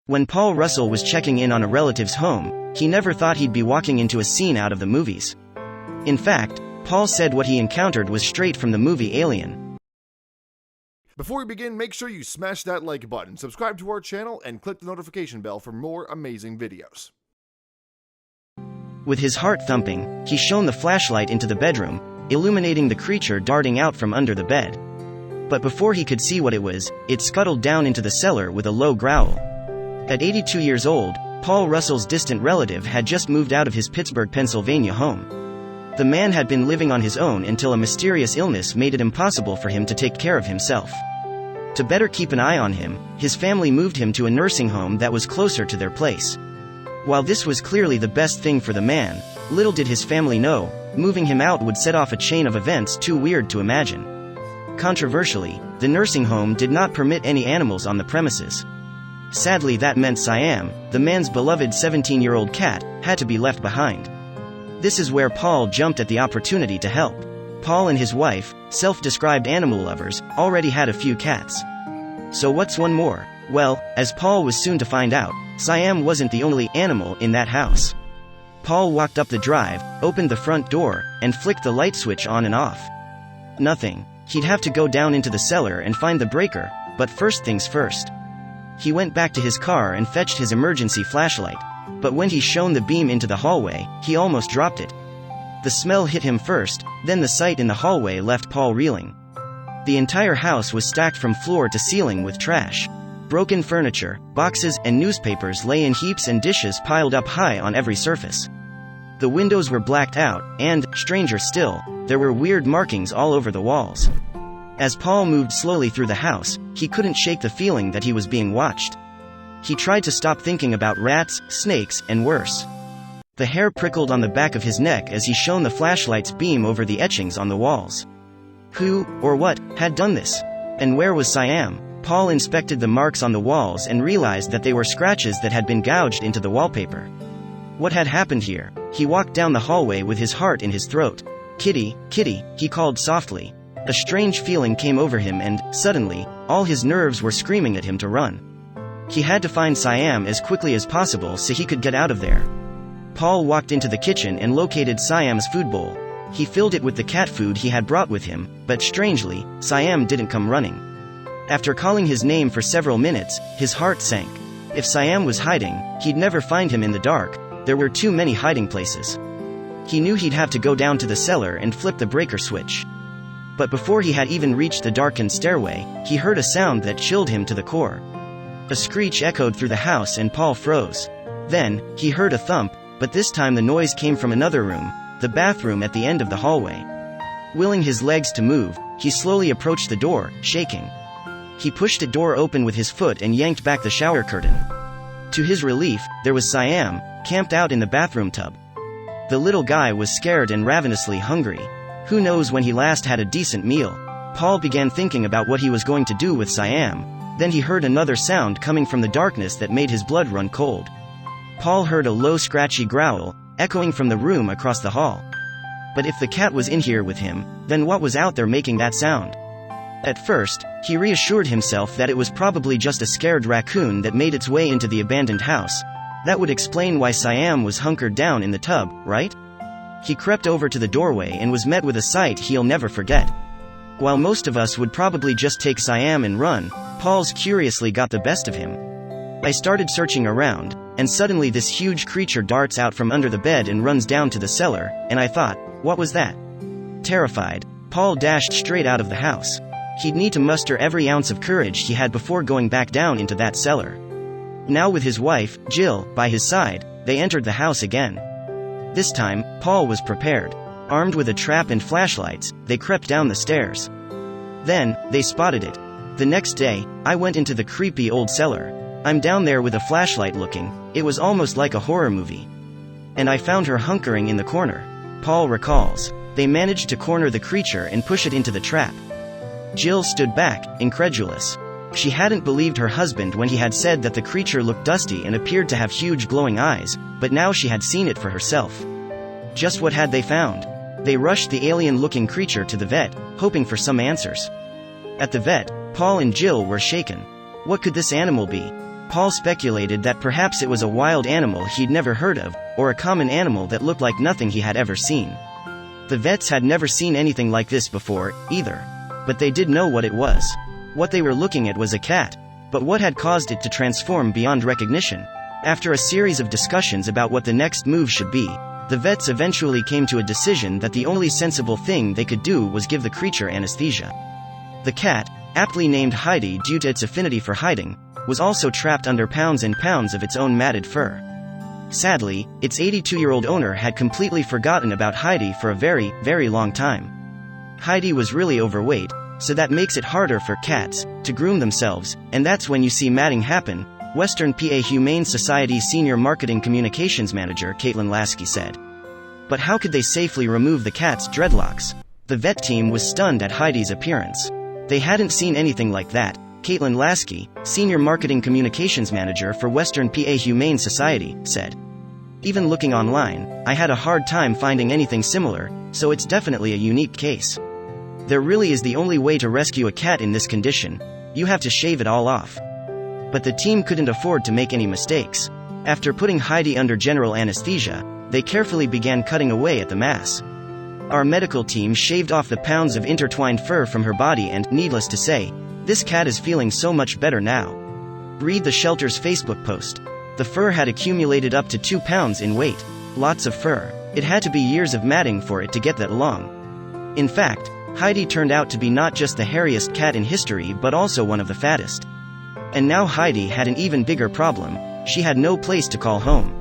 When Paul Russell was checking in on a relative's home, he never thought he'd be walking into a scene out of the movies. In fact, Paul said what he encountered was straight from the movie Alien. Before we begin, make sure you smash that like button, subscribe to our channel, and click the notification bell for more amazing videos. With his heart thumping, he shone the flashlight into the bedroom, illuminating the creature darting out from under the bed. But before he could see what it was, it scuttled down into the cellar with a low growl. At 82 years old, Paul Russell's distant relative had just moved out of his Pittsburgh, Pennsylvania home. The man had been living on his own until a mysterious illness made it impossible for him to take care of himself. To better keep an eye on him, his family moved him to a nursing home that was closer to their place. While this was clearly the best thing for the man, little did his family know, moving him out would set off a chain of events too weird to imagine. Controversially, the nursing home did not permit any animals on the premises. Sadly, that meant Siam, the man's beloved 17-year-old cat, had to be left behind. This is where Paul jumped at the opportunity to help. Paul and his wife, self-described animal lovers, already had a few cats. So what's one more? Well, as Paul was soon to find out, Siam wasn't the only animal in that house. Paul walked up the drive, opened the front door, and flicked the light switch on and off. Nothing. He'd have to go down into the cellar and find the breaker, but first things first. He went back to his car and fetched his emergency flashlight. But when he shone the beam into the hallway, he almost dropped it. The smell hit him first, then the sight in the hallway left Paul reeling. The entire house was stacked from floor to ceiling with trash. Broken furniture, boxes, and newspapers lay in heaps and dishes piled up high on every surface. The windows were blacked out, and, stranger still, there were weird markings all over the walls. As Paul moved slowly through the house, he couldn't shake the feeling that he was being watched. He tried to stop thinking about rats, snakes, and worse. The hair prickled on the back of his neck as he shone the flashlight's beam over the etchings on the walls. Who, or what, had done this? And where was Siam? Paul inspected the marks on the walls and realized that they were scratches that had been gouged into the wallpaper. What had happened here? He walked down the hallway with his heart in his throat. "Kitty, Kitty," he called softly. A strange feeling came over him and, suddenly, all his nerves were screaming at him to run. He had to find Siam as quickly as possible so he could get out of there. Paul walked into the kitchen and located Siam's food bowl. He filled it with the cat food he had brought with him, but strangely, Siam didn't come running. After calling his name for several minutes, his heart sank. If Siam was hiding, he'd never find him in the dark. There were too many hiding places. He knew he'd have to go down to the cellar and flip the breaker switch. But before he had even reached the darkened stairway, he heard a sound that chilled him to the core. A screech echoed through the house and Paul froze. Then, he heard a thump, but this time the noise came from another room, the bathroom at the end of the hallway. Willing his legs to move, he slowly approached the door, shaking. He pushed the door open with his foot and yanked back the shower curtain. To his relief, there was Siam, camped out in the bathroom tub. The little guy was scared and ravenously hungry. Who knows when he last had a decent meal? Paul began thinking about what he was going to do with Siam. Then he heard another sound coming from the darkness that made his blood run cold. Paul heard a low scratchy growl, echoing from the room across the hall. But if the cat was in here with him, then what was out there making that sound? At first, he reassured himself that it was probably just a scared raccoon that made its way into the abandoned house. That would explain why Siam was hunkered down in the tub, right? He crept over to the doorway and was met with a sight he'll never forget. While most of us would probably just take Siam and run, Paul's curiously got the best of him. I started searching around, and suddenly this huge creature darts out from under the bed and runs down to the cellar, and I thought, what was that? Terrified, Paul dashed straight out of the house. He'd need to muster every ounce of courage he had before going back down into that cellar. Now with his wife, Jill, by his side, they entered the house again. This time, Paul was prepared. Armed with a trap and flashlights, they crept down the stairs. Then, they spotted it. The next day, I went into the creepy old cellar. I'm down there with a flashlight looking. It was almost like a horror movie. And I found her hunkering in the corner. Paul recalls. They managed to corner the creature and push it into the trap. Jill stood back, incredulous. She hadn't believed her husband when he had said that the creature looked dusty and appeared to have huge glowing eyes, but now she had seen it for herself. Just what had they found? They rushed the alien-looking creature to the vet, hoping for some answers. At the vet, Paul and Jill were shaken. What could this animal be? Paul speculated that perhaps it was a wild animal he'd never heard of, or a common animal that looked like nothing he had ever seen. The vets had never seen anything like this before, either. But they did know what it was. What they were looking at was a cat. But what had caused it to transform beyond recognition? After a series of discussions about what the next move should be, the vets eventually came to a decision that the only sensible thing they could do was give the creature anesthesia. The cat, aptly named Heidi due to its affinity for hiding, was also trapped under pounds and pounds of its own matted fur. Sadly, its 82-year-old owner had completely forgotten about Heidi for a very, very long time. Heidi was really overweight, so that makes it harder for cats to groom themselves, and that's when you see matting happen, Western PA Humane Society Senior Marketing Communications Manager Caitlin Lasky said. But how could they safely remove the cat's dreadlocks? The vet team was stunned at Heidi's appearance. They hadn't seen anything like that, Caitlin Lasky, Senior Marketing Communications Manager for Western PA Humane Society, said. Even looking online, I had a hard time finding anything similar, so it's definitely a unique case. There really is the only way to rescue a cat in this condition. You have to shave it all off. But the team couldn't afford to make any mistakes. After putting Heidi under general anesthesia, they carefully began cutting away at the mass. Our medical team shaved off the pounds of intertwined fur from her body and, needless to say, this cat is feeling so much better now. Read the shelter's Facebook post. The fur had accumulated up to 2 pounds in weight. Lots of fur. It had to be years of matting for it to get that long. In fact, Heidi turned out to be not just the hairiest cat in history but also one of the fattest. And now Heidi had an even bigger problem: she had no place to call home.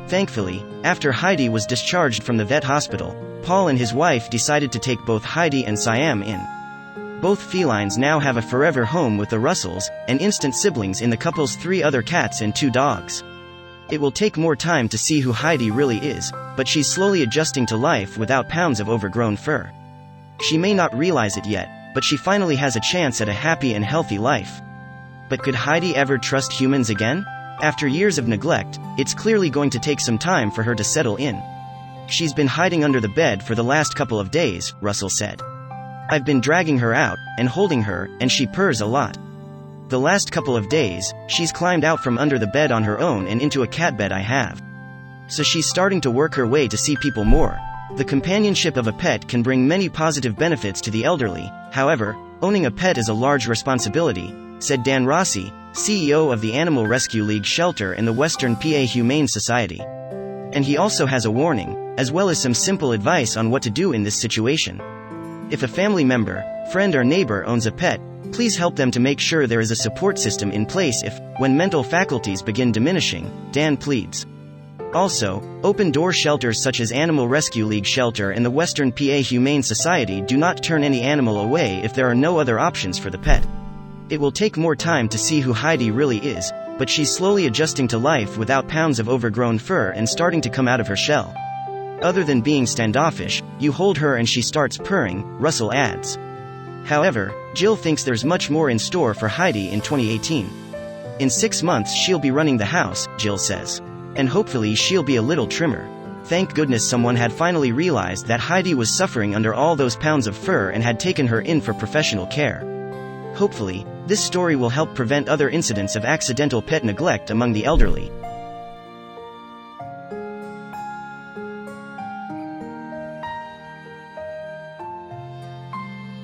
Thankfully, after Heidi was discharged from the vet hospital, Paul and his wife decided to take both Heidi and Siam in. Both felines now have a forever home with the Russells, and instant siblings in the couple's 3 other cats and 2 dogs. It will take more time to see who Heidi really is, but she's slowly adjusting to life without pounds of overgrown fur. She may not realize it yet, but she finally has a chance at a happy and healthy life. But could Heidi ever trust humans again? After years of neglect, it's clearly going to take some time for her to settle in. She's been hiding under the bed for the last couple of days, Russell said. I've been dragging her out, and holding her, and she purrs a lot. The last couple of days, she's climbed out from under the bed on her own and into a cat bed I have. So she's starting to work her way to see people more. The companionship of a pet can bring many positive benefits to the elderly. However, owning a pet is a large responsibility, said Dan Rossi, CEO of the Animal Rescue League shelter and the Western PA Humane Society. And he also has a warning, as well as some simple advice on what to do in this situation. If a family member, friend or neighbor owns a pet, please help them to make sure there is a support system in place when mental faculties begin diminishing, Dan pleads. Also, open-door shelters such as Animal Rescue League Shelter and the Western PA Humane Society do not turn any animal away if there are no other options for the pet. It will take more time to see who Heidi really is, but she's slowly adjusting to life without pounds of overgrown fur and starting to come out of her shell. Other than being standoffish, you hold her and she starts purring, Russell adds. However, Jill thinks there's much more in store for Heidi in 2018. In 6 months she'll be running the house, Jill says. And hopefully she'll be a little trimmer. Thank goodness someone had finally realized that Heidi was suffering under all those pounds of fur and had taken her in for professional care. Hopefully, this story will help prevent other incidents of accidental pet neglect among the elderly.